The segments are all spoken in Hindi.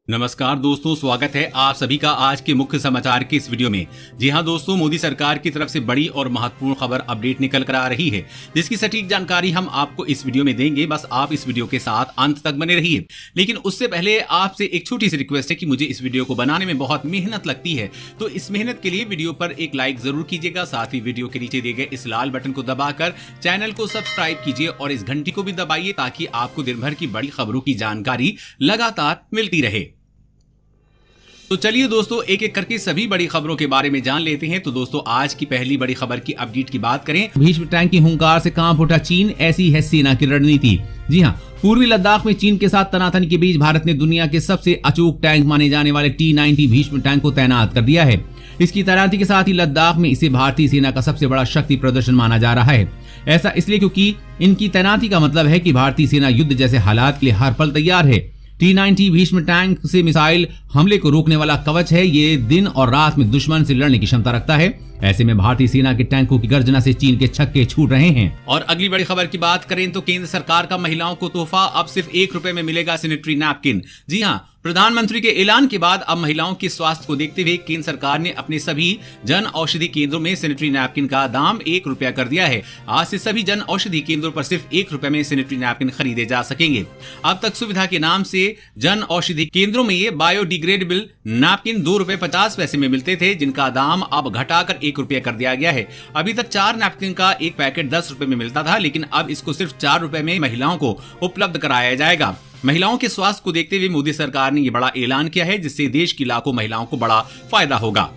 नमस्कार दोस्तों, स्वागत है आप सभी का आज के मुख्य समाचार के इस वीडियो में। जी हां दोस्तों, मोदी सरकार की तरफ से बड़ी और महत्वपूर्ण खबर अपडेट निकल कर आ रही है, जिसकी सटीक जानकारी हम आपको इस वीडियो में देंगे। बस आप इस वीडियो के साथ अंत तक बने रहिए। लेकिन उससे पहले आपसे एक छोटी सी रिक्वेस्ट है कि मुझे इस वीडियो को बनाने में बहुत मेहनत लगती है, तो इस मेहनत के लिए वीडियो पर एक लाइक जरूर कीजिएगा। साथ ही वीडियो के नीचे दिए गए इस लाल बटन को दबाकर चैनल को सब्सक्राइब कीजिए और इस घंटी को भी दबाइए ताकि आपको दिन भर की बड़ी खबरों की जानकारी लगातार मिलती रहे। तो चलिए दोस्तों, एक एक करके सभी बड़ी खबरों के बारे में जान लेते हैं। तो दोस्तों, आज की पहली बड़ी खबर की अपडेट की बात करें। भीष्म टैंक की हुंकार से कांप उठा चीन, ऐसी है सेना की रणनीति। जी हां, पूर्वी लद्दाख में चीन के साथ तनातनी के बीच भारत ने दुनिया के सबसे अचूक टैंक माने जाने वाले T-90 भीष्म टैंक को तैनात कर दिया है। इसकी तैनाती के साथ ही लद्दाख में इसे भारतीय सेना का सबसे बड़ा शक्ति प्रदर्शन माना जा रहा है। ऐसा इसलिए क्योंकि इनकी तैनाती का मतलब है कि भारतीय सेना युद्ध जैसे हालात के लिए हर पल तैयार है। T-90 भीष्म टैंक से मिसाइल हमले को रोकने वाला कवच है। ये दिन और रात में दुश्मन से लड़ने की क्षमता रखता है। ऐसे में भारतीय सेना के टैंकों की गर्जना से चीन के छक्के छूट रहे हैं। और अगली बड़ी खबर की बात करें तो केंद्र सरकार का महिलाओं को तोहफा, अब सिर्फ ₹1 में मिलेगा सैनिटरी नैपकिन। जी हां, प्रधानमंत्री के ऐलान के बाद अब महिलाओं के स्वास्थ्य को देखते हुए केंद्र सरकार ने अपने सभी जन औषधि केंद्रों में सैनिटरी नैपकिन का दाम ₹1 कर दिया है। आज से सभी जन औषधि केंद्रों पर सिर्फ ₹1 में सैनिटरी नैपकिन खरीदे जा सकेंगे। अब तक सुविधा के नाम से जन औषधि केंद्रों में ये बायोडिग्रेडेबल नैपकिन ₹2.50 में मिलते थे, जिनका दाम अब घटाकर ₹1 कर दिया गया है। अभी तक 4 नैपकिन का एक पैकेट ₹10 में मिलता था, लेकिन अब इसको सिर्फ ₹4 में महिलाओं को उपलब्ध कराया जाएगा। महिलाओं के स्वास्थ्य को देखते हुए मोदी सरकार ने यह बड़ा ऐलान किया है, जिससे देश की लाखों महिलाओं को बड़ा फायदा होगा।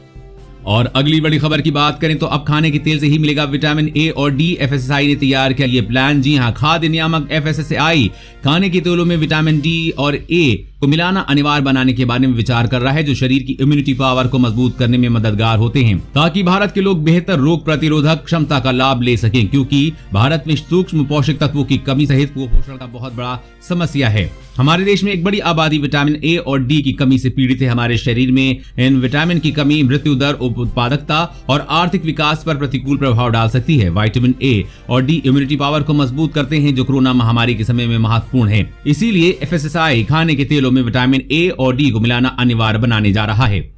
और अगली बड़ी खबर की बात करें तो अब खाने के तेल से ही मिलेगा विटामिन ए और डी। FSSAI ने तैयार किया ये प्लान। जी हां, खाद्य नियामक FSSAI खाने के तेलों में विटामिन डी और ए को मिलाना अनिवार्य बनाने के बारे में विचार कर रहा है, जो शरीर की इम्यूनिटी पावर को मजबूत करने में मददगार होते हैं, ताकि भारत के लोग बेहतर रोग प्रतिरोधक क्षमता का लाभ ले सकें, क्योंकि भारत में सूक्ष्म पोषक तत्वों की कमी सहित कुपोषण का बहुत बड़ा समस्या है। हमारे देश में एक बड़ी आबादी विटामिन ए और डी की कमी से पीड़ित है। हमारे शरीर में इन विटामिन की कमी मृत्यु दर, उत्पादकता और आर्थिक विकास पर प्रतिकूल प्रभाव डाल सकती है। विटामिन ए और डी इम्यूनिटी पावर को मजबूत करते हैं, जो कोरोना महामारी के समय में महत्वपूर्ण है। इसीलिए FSSAI खाने के तेलों में विटामिन ए और डी को मिलाना अनिवार्य बनाने जा रहा है।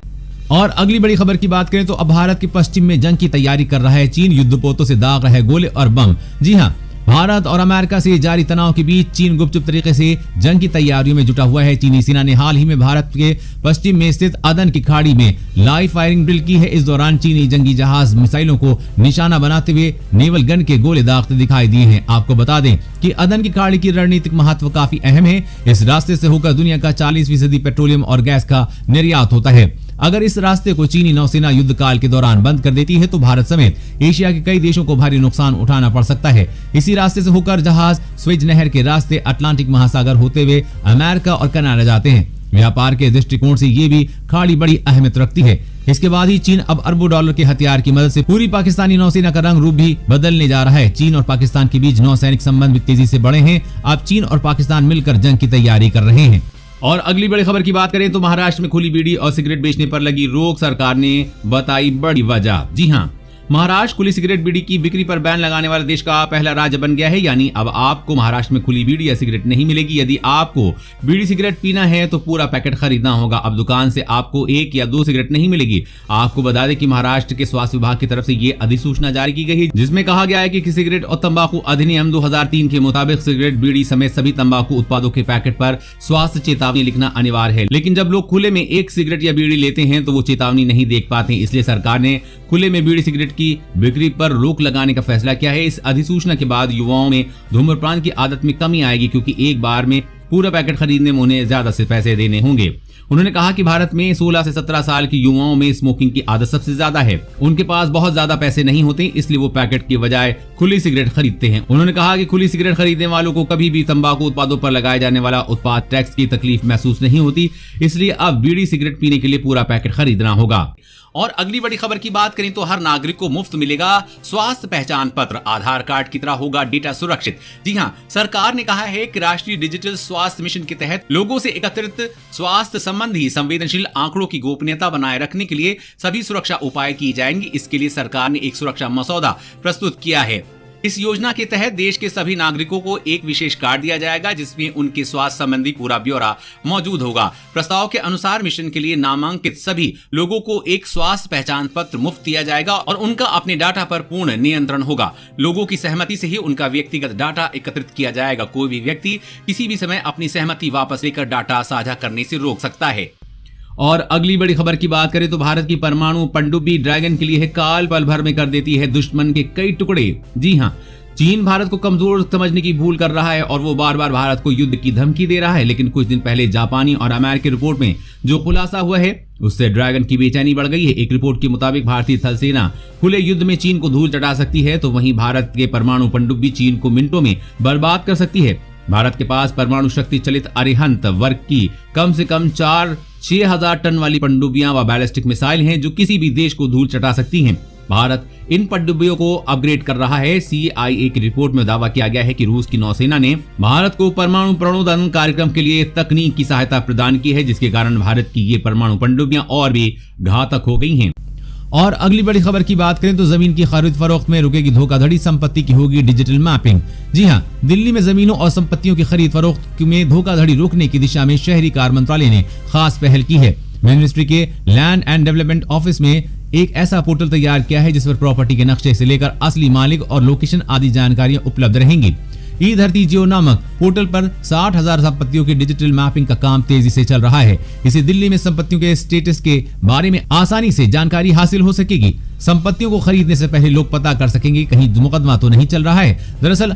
और अगली बड़ी खबर की बात करें तो अब भारत के पश्चिम में जंग की तैयारी कर रहा है चीन। युद्धपोतों से दाग रहे गोले और बम। जी हां, भारत और अमेरिका से जारी तनाव के बीच चीन गुपचुप तरीके से जंग की तैयारियों में जुटा हुआ है। चीनी सेना ने हाल ही में भारत के पश्चिम में स्थित अदन की खाड़ी में लाइव फायरिंग ड्रिल की है। इस दौरान चीनी जंगी जहाज मिसाइलों को निशाना बनाते हुए नेवल गन के गोले दागते दिखाई दिए हैं। आपको बता दें कि अदन की खाड़ी की रणनीतिक महत्व काफी अहम है। इस रास्ते से होकर दुनिया का 40% पेट्रोलियम और गैस का निर्यात होता है। अगर इस रास्ते को चीनी नौसेना युद्ध काल के दौरान बंद कर देती है तो भारत समेत एशिया के कई देशों को भारी नुकसान उठाना पड़ सकता है। इसी रास्ते से होकर जहाज स्वेज नहर के रास्ते अटलांटिक महासागर होते हुए अमेरिका और कनाडा जाते हैं। व्यापार के दृष्टिकोण से ये भी खाड़ी बड़ी अहमियत रखती है। इसके बाद ही चीन अब अरबों डॉलर के हथियार की मदद से पूरी पाकिस्तानी नौसेना का रंग रूप भी बदलने जा रहा है। चीन और पाकिस्तान के बीच नौसैनिक संबंध भी तेजी से बढ़े हैं। अब चीन और पाकिस्तान मिलकर जंग की तैयारी कर रहे हैं। और अगली बड़ी खबर की बात करें तो महाराष्ट्र में खुली बीड़ी और सिगरेट बेचने पर लगी रोक, सरकार ने बताई बड़ी वजह। जी हां, महाराष्ट्र खुली सिगरेट बीड़ी की बिक्री पर बैन लगाने वाला देश का पहला राज्य बन गया है। यानी अब आपको महाराष्ट्र में खुली बीड़ी या सिगरेट नहीं मिलेगी। यदि आपको बीड़ी सिगरेट पीना है तो पूरा पैकेट खरीदना होगा। अब दुकान से आपको 1 या 2 सिगरेट नहीं मिलेगी। आपको बता दें कि महाराष्ट्र के स्वास्थ्य विभाग की तरफ से ये अधिसूचना जारी की गई है, जिसमें कहा गया है कि सिगरेट और तंबाकू अधिनियम 2003 के मुताबिक सिगरेट, बीड़ी समेत सभी तंबाकू उत्पादों के पैकेट पर स्वास्थ्य चेतावनी लिखना अनिवार्य है। लेकिन जब लोग खुले में 1 सिगरेट या बीड़ी लेते हैं तो वो चेतावनी नहीं देख पाते, इसलिए सरकार ने खुले में बीड़ी सिगरेट की बिक्री पर रोक लगाने का फैसला किया है। इस अधिसूचना के बाद युवाओं में धूम्रपान की आदत में कमी आएगी, क्योंकि एक बार में पूरा पैकेट खरीदने में उन्हें ज्यादा से पैसे देने होंगे। उन्होंने कहा कि भारत में 16 से 17 साल के युवाओं में स्मोकिंग की आदत सबसे ज्यादा है। उनके पास बहुत ज्यादा पैसे नहीं होते, इसलिए वो पैकेट की बजाय खुली सिगरेट खरीदते हैं। उन्होंने कहा कि खुली सिगरेट खरीदने वालों को कभी भी तंबाकू उत्पादों पर लगाए जाने वाला उत्पाद टैक्स की तकलीफ महसूस नहीं होती, इसलिए अब बीड़ी सिगरेट पीने के लिए पूरा पैकेट खरीदना होगा। और अगली बड़ी खबर की बात करें तो हर नागरिक को मुफ्त मिलेगा स्वास्थ्य पहचान पत्र। आधार कार्ड की तरह होगा डेटा सुरक्षित। जी हां, सरकार ने कहा है कि राष्ट्रीय डिजिटल स्वास्थ्य मिशन के तहत लोगों से एकत्रित स्वास्थ्य संबंधी संवेदनशील आंकड़ों की गोपनीयता बनाए रखने के लिए सभी सुरक्षा उपाय किए जाएंगे। इसके लिए सरकार ने एक सुरक्षा मसौदा प्रस्तुत किया है। इस योजना के तहत देश के सभी नागरिकों को एक विशेष कार्ड दिया जाएगा जिसमें उनके स्वास्थ्य संबंधी पूरा ब्यौरा मौजूद होगा। प्रस्ताव के अनुसार मिशन के लिए नामांकित सभी लोगों को एक स्वास्थ्य पहचान पत्र मुफ्त दिया जाएगा और उनका अपने डाटा पर पूर्ण नियंत्रण होगा। लोगों की सहमति से ही उनका व्यक्तिगत डाटा एकत्रित किया जाएगा। कोई भी व्यक्ति किसी भी समय अपनी सहमति वापस लेकर डाटा साझा करने से रोक सकता है। और अगली बड़ी खबर की बात करें तो भारत की परमाणु पनडुब्बी ड्रैगन के लिए है काल, पल भर में कर देती है दुश्मन के कई टुकड़े। जी हां, चीन भारत को कमजोर समझने की भूल कर रहा है और वो बार बार भारत को युद्ध की धमकी दे रहा है, लेकिन कुछ दिन पहले जापानी और अमेरिकी रिपोर्ट में जो खुलासा हुआ है उससे ड्रैगन की बेचैनी बढ़ गई है। एक रिपोर्ट के मुताबिक भारतीय थल सेना खुले युद्ध में चीन को धूल चटा सकती है, तो वहीं भारत के परमाणु पनडुब्बी चीन को मिनटों में बर्बाद कर सकती है। भारत के पास परमाणु शक्ति चलित अरिहंत वर्ग की कम से कम 4-6 टन वाली पनडुब्बियां व बैलिस्टिक मिसाइल हैं जो किसी भी देश को धूल चटा सकती हैं। भारत इन पनडुब्बियों को अपग्रेड कर रहा है। CIA की रिपोर्ट में दावा किया गया है कि रूस की नौसेना ने भारत को परमाणु प्रणोदन कार्यक्रम के लिए तकनीक की सहायता प्रदान की है, जिसके कारण भारत की ये परमाणु पनडुब्बियां और भी घातक हो गई हैं। और अगली बड़ी खबर की बात करें तो जमीन की खरीद फरोख्त में रुकेगी धोखाधड़ी, संपत्ति की होगी डिजिटल मैपिंग। जी हां, दिल्ली में जमीनों और संपत्तियों की खरीद फरोख्त में धोखाधड़ी रोकने की दिशा में शहरी कार्य मंत्रालय ने खास पहल की है। मिनिस्ट्री के लैंड एंड डेवलपमेंट ऑफिस में एक ऐसा पोर्टल तैयार किया है जिस पर प्रॉपर्टी के नक्शे से लेकर असली मालिक और लोकेशन आदि जानकारियां उपलब्ध रहेंगी। ई धरती जियो नामक पोर्टल पर 60,000 संपत्तियों की डिजिटल मैपिंग का काम तेजी से चल रहा है। इसे दिल्ली में संपत्तियों के स्टेटस के बारे में आसानी से जानकारी हासिल हो सकेगी। संपत्तियों को खरीदने से पहले लोग पता कर सकेंगे कहीं मुकदमा तो नहीं चल रहा है। दरअसल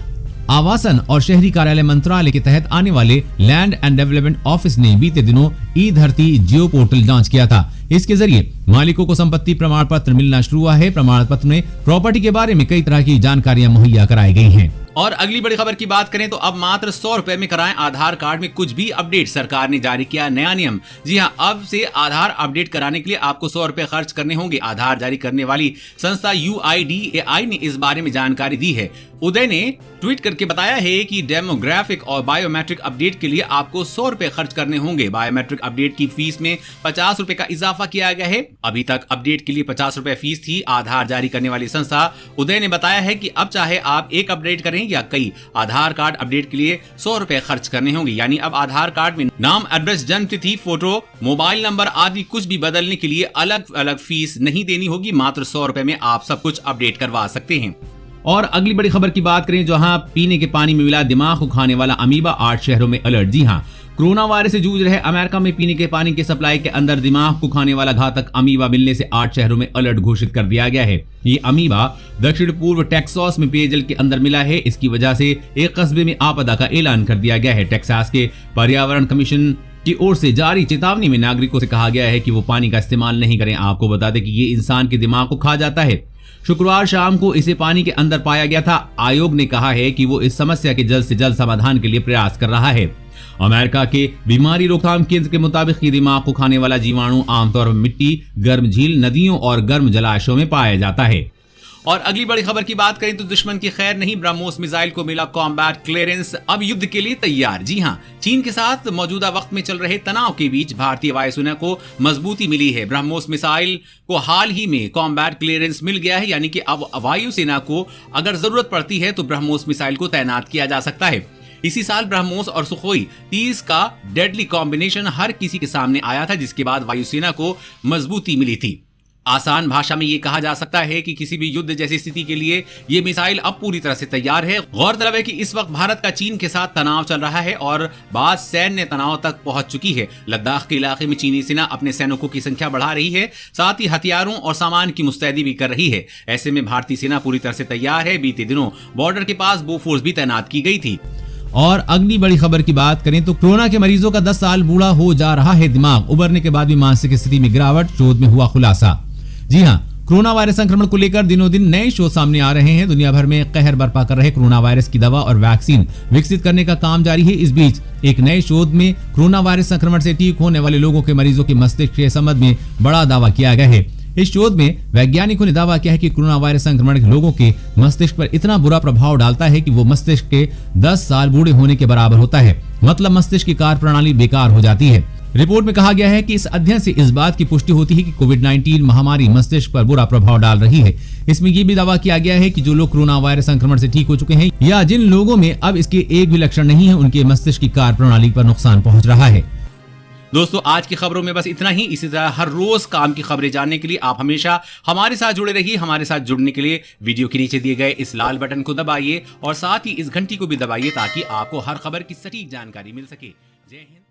आवासन और शहरी कार्यालय मंत्रालय के तहत आने वाले लैंड एंड डेवलपमेंट ऑफिस ने बीते दिनों ई धरती जियो पोर्टल लॉन्च किया था। इसके जरिए मालिकों को संपत्ति प्रमाण पत्र मिलना शुरू हुआ है। प्रमाण पत्र में प्रॉपर्टी के बारे में कई तरह की जानकारियां मुहैया कराई गई हैं। और अगली बड़ी खबर की बात करें तो अब मात्र 100 रुपए में कराएं आधार कार्ड में कुछ भी अपडेट। सरकार ने जारी किया नया नियम। जी हां, अब से आधार अपडेट कराने के लिए आपको 100 रुपए खर्च करने होंगे। आधार जारी करने वाली संस्था UIDAI ने इस बारे में जानकारी दी है। उदय ने ट्वीट करके बताया है कि डेमोग्राफिक और बायोमेट्रिक अपडेट के लिए आपको 100 रुपए खर्च करने होंगे। बायोमेट्रिक अपडेट की फीस में 50 रुपए का इजाफा किया गया है। अभी तक अपडेट के लिए 50 रुपए फीस थी। आधार जारी करने वाली संस्था उदय ने बताया है कि अब चाहे आप एक अपडेट करें या कई आधार कार्ड अपडेट के लिए 100 रुपए खर्च करने होंगे। यानी अब आधार कार्ड में नाम, एड्रेस, जन्म तिथि, फोटो, मोबाइल नंबर आदि कुछ भी बदलने के लिए अलग अलग फीस नहीं देनी होगी। मात्र 100 रुपए में आप सब कुछ अपडेट करवा सकते हैं। और अगली बड़ी खबर की बात करें, जहां पीने के पानी में मिला दिमाग को खाने वाला अमीबा, 8 शहरों में अलर्ट। जी हां, कोरोना वायरस से जूझ रहे अमेरिका में पीने के पानी के सप्लाई के अंदर दिमाग को खाने वाला घातक अमीबा मिलने से 8 शहरों में अलर्ट घोषित कर दिया गया है। ये अमीबा दक्षिण पूर्व टेक्सास में पेयजल के अंदर मिला है। इसकी वजह से एक कस्बे में आपदा का ऐलान कर दिया गया है। टेक्सास के पर्यावरण कमीशन की ओर से जारी चेतावनी में नागरिकों से कहा गया है कि वो पानी का इस्तेमाल नहीं करें। आपको बता दें कि ये इंसान के दिमाग को खा जाता है। शुक्रवार शाम को इसे पानी के अंदर पाया गया था। आयोग ने कहा है कि वो इस समस्या के जल्द से जल्द समाधान के लिए प्रयास कर रहा है। अमेरिका के बीमारी रोकथाम केंद्र के मुताबिक ये दिमाग को खाने वाला जीवाणु आमतौर पर मिट्टी, गर्म झील, नदियों और गर्म जलाशयों में पाया जाता है। और अगली बड़ी खबर की बात करें तो दुश्मन की खैर नहीं, ब्रह्मोस मिसाइल को मिला कॉम्बैट क्लियरेंस, अब युद्ध के लिए तैयार। जी हां, चीन के साथ मौजूदा वक्त में चल रहे तनाव के बीच भारतीय वायुसेना को मजबूती मिली है। ब्रह्मोस मिसाइल को हाल ही में कॉम्बैट क्लियरेंस मिल गया है, यानी कि अब वायुसेना को अगर जरूरत पड़ती है तो ब्रह्मोस मिसाइल को तैनात किया जा सकता है। इसी साल ब्रह्मोस और सुखोई 30 का डेडली कॉम्बिनेशन हर किसी के सामने आया था, जिसके बाद वायुसेना को मजबूती मिली थी। आसान भाषा में ये कहा जा सकता है कि किसी भी युद्ध जैसी स्थिति के लिए ये मिसाइल अब पूरी तरह से तैयार है। गौरतलब है कि इस वक्त भारत का चीन के साथ तनाव चल रहा है और बात सैन्य तनाव तक पहुंच चुकी है। लद्दाख के इलाके में चीनी सेना अपने सैनिकों की संख्या बढ़ा रही है, साथ ही हथियारों और सामान की मुस्तैदी भी कर रही है। ऐसे में भारतीय सेना पूरी तरह से तैयार है। बीते दिनों बॉर्डर के पास बोफोर्स भी तैनात की गई थी। और अगली बड़ी खबर की बात करें तो कोरोना के मरीजों का 10 साल बूढ़ा हो जा रहा है दिमाग, उबरने के बाद भी मानसिक स्थिति में गिरावट, शोध में हुआ खुलासा। जी हां, कोरोना वायरस संक्रमण को लेकर दिनों दिन नए शोध सामने आ रहे हैं। दुनिया भर में कहर बरपा कर रहे कोरोना वायरस की दवा और वैक्सीन विकसित करने का काम जारी है। इस बीच एक नए शोध में कोरोना वायरस संक्रमण से ठीक होने वाले लोगों के मरीजों के मस्तिष्क के संबंध में बड़ा दावा किया गया है। इस शोध में वैज्ञानिकों ने दावा किया है कि कोरोना वायरस संक्रमण लोगों के मस्तिष्क पर इतना बुरा प्रभाव डालता है कि वो मस्तिष्क के 10 साल बूढ़े होने के बराबर होता है। मतलब मस्तिष्क की कार्य प्रणाली बेकार हो जाती है। रिपोर्ट में कहा गया है कि इस अध्ययन से इस बात की पुष्टि होती है कि कोविड-19 महामारी मस्तिष्क पर बुरा प्रभाव डाल रही है। इसमें यह भी दावा किया गया है कि जो लोग कोरोना वायरस संक्रमण से ठीक हो चुके हैं या जिन लोगों में अब इसके एक भी लक्षण नहीं है, उनके मस्तिष्क की कार्य प्रणाली पर नुकसान पहुंच रहा है। दोस्तों, आज की खबरों में बस इतना ही। इसी तरह हर रोज काम की खबरें जानने के लिए आप हमेशा हमारे साथ जुड़े रहिए। हमारे साथ जुड़ने के लिए वीडियो के नीचे दिए गए इस लाल बटन को दबाइए और साथ ही इस घंटी को भी दबाइए ताकि आपको हर खबर की सटीक जानकारी मिल सके। जय हिंद।